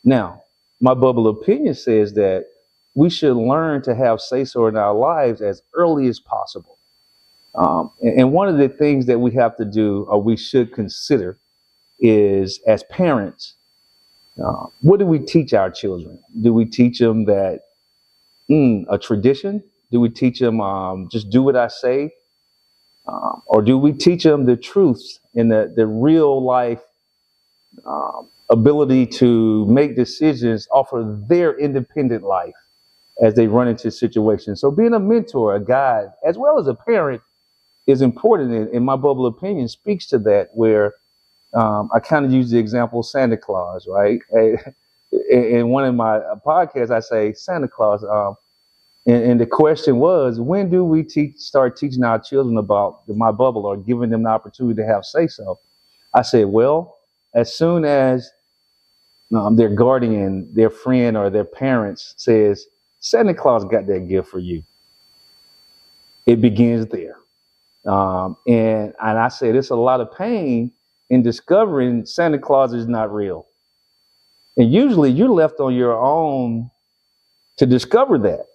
Now, my bubble opinion says that we should learn to have say-so in our lives as early as possible. And one of the things that we have to do, or we should consider, is as parents, what do we teach our children? Do we teach them that a tradition? Do we teach them just do what I say? Or do we teach them the truths and the real life ability to make decisions off of their independent life as they run into situations? So being a mentor, a guide, as well as a parent is important. And my bubble opinion speaks to that, where I kind of use the example of Santa Claus, right? In one of my podcasts, I say Santa Claus. And the question was, when do we start teaching our children about my bubble, or giving them the opportunity to have say-so? I said, well, as soon as their guardian, their friend, or their parents says, Santa Claus got that gift for you, it begins there. And I said, it's a lot of pain in discovering Santa Claus is not real. And usually you're left on your own to discover that.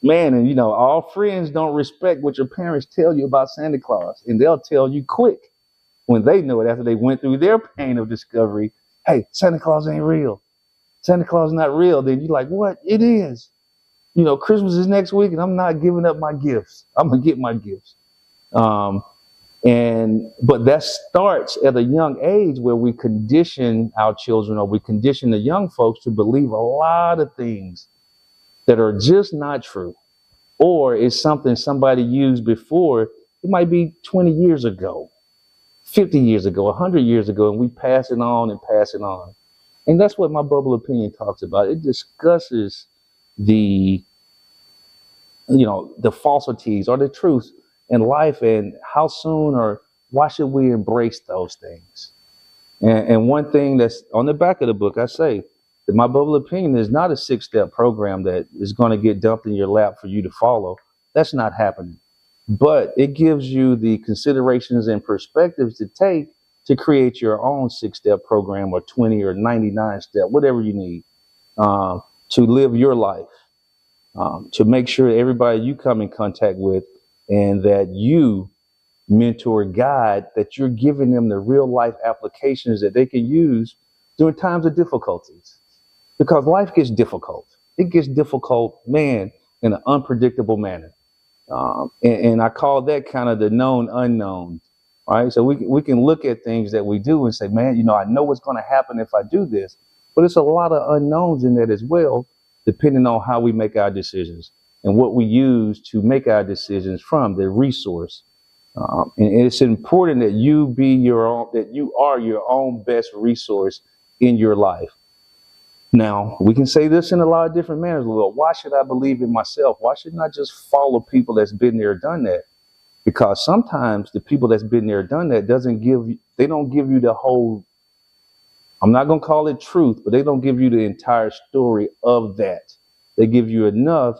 Man, and all friends don't respect what your parents tell you about Santa Claus. And they'll tell you quick when they know it, after they went through their pain of discovery, hey, Santa Claus ain't real. Santa Claus is not real. Then you're like, what? It is. Christmas is next week and I'm not giving up my gifts. I'm going to get my gifts. But that starts at a young age, where we condition our children, or we condition the young folks to believe a lot of things that are just not true, or it's something somebody used before. It might be 20 years ago, 50 years ago, 100 years ago, and we pass it on and pass it on. And that's what my bubble opinion talks about. It discusses the falsities or the truth in life, and how soon or why should we embrace those things. And one thing that's on the back of the book, I say that my bubble opinion is not a 6-step program that is going to get dumped in your lap for you to follow. That's not happening. But it gives you the considerations and perspectives to take to create your own 6-step program, or 20 or 99-step, whatever you need, to live your life, to make sure everybody you come in contact with and that you mentor, guide, that you're giving them the real life applications that they can use during times of difficulties. Because life gets difficult. It gets difficult, man, in an unpredictable manner. And I call that kind of the known unknown. Right? So we can look at things that we do and say, man, I know what's going to happen if I do this. But it's a lot of unknowns in that as well, depending on how we make our decisions and what we use to make our decisions from the resource. And it's important that you are your own best resource in your life. Now, we can say this in a lot of different manners. Well, why should I believe in myself? Why shouldn't I just follow people that's been there, done that? Because sometimes the people that's been there, done that they don't give you the whole, I'm not going to call it truth, but they don't give you the entire story of that. They give you enough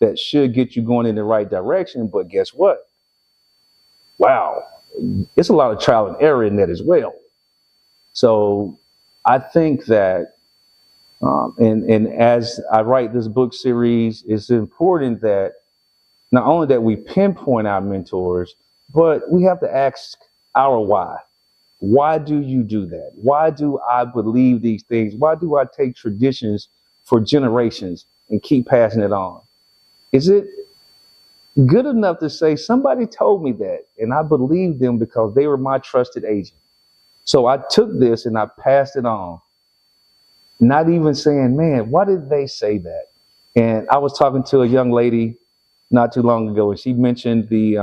that should get you going in the right direction. But guess what? Wow, it's a lot of trial and error in that as well. So I think that, and as I write this book series, it's important that not only that we pinpoint our mentors, but we have to ask our why. Why do you do that? Why do I believe these things? Why do I take traditions for generations and keep passing it on? Is it good enough to say somebody told me that and I believed them because they were my trusted agent? So I took this and I passed it on, not even saying, man, why did they say that? And I was talking to a young lady not too long ago, and she mentioned she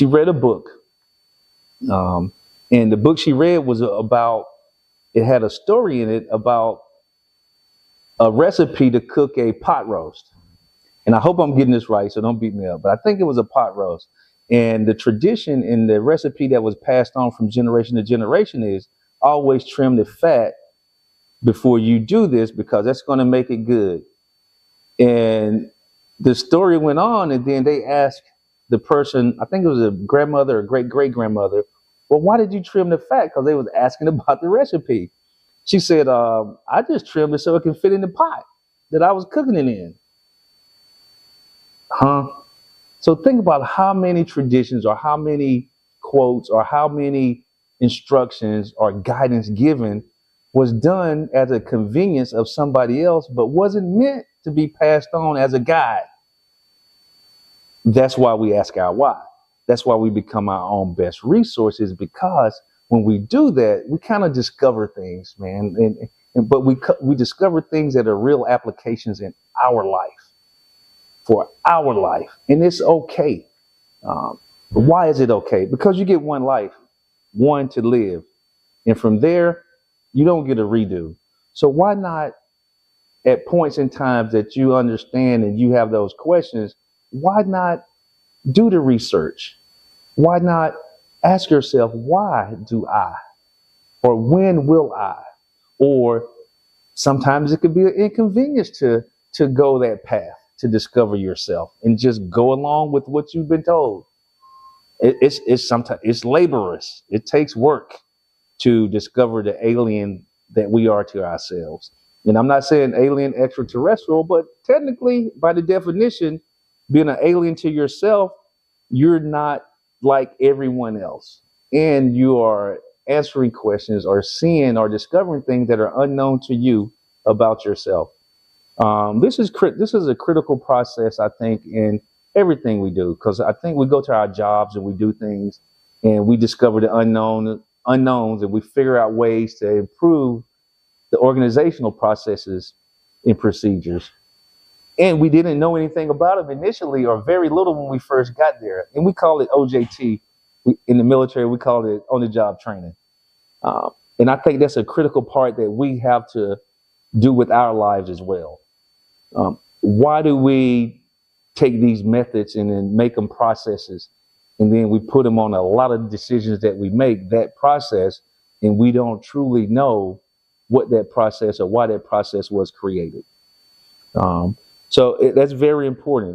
read a book. And the book she read was it had a story in it about a recipe to cook a pot roast. And I hope I'm getting this right, so don't beat me up, but I think it was a pot roast. And the tradition in the recipe that was passed on from generation to generation is always trim the fat before you do this, because that's going to make it good. And the story went on, and then they asked the person, I think it was a grandmother or great-great-grandmother, well, why did you trim the fat? Because they was asking about the recipe. She said, I just trimmed it so it can fit in the pot that I was cooking it in. Huh? So think about how many traditions or how many quotes or how many instructions or guidance given was done as a convenience of somebody else, but wasn't meant to be passed on as a guide. That's why we ask our why. That's why we become our own best resources, because when we do that, we kind of discover things, man. But we discover things that are real applications in our life, for our life. And it's okay. Why is it okay? Because you get one life, one to live. And from there, you don't get a redo. So why not, at points in times that you understand and you have those questions, why not do the research? Why not ask yourself, why do I? Or when will I? Or sometimes it could be an inconvenience to go that path, to discover yourself and just go along with what you've been told. It's sometimes it's laborious. It takes work to discover the alien that we are to ourselves. And I'm not saying alien extraterrestrial, but technically, by the definition, being an alien to yourself, you're not like everyone else. And you are answering questions or seeing or discovering things that are unknown to you about yourself. This is a critical process, I think, in everything we do, because I think we go to our jobs and we do things and we discover the unknowns and we figure out ways to improve the organizational processes and procedures. And we didn't know anything about them initially, or very little when we first got there. And we call it OJT. In the military, we call it on-the-job training. And I think that's a critical part that we have to do with our lives as well. Why do we take these methods and then make them processes, and then we put them on a lot of decisions that we make, that process, and we don't truly know what that process or why that process was created? So that's very important.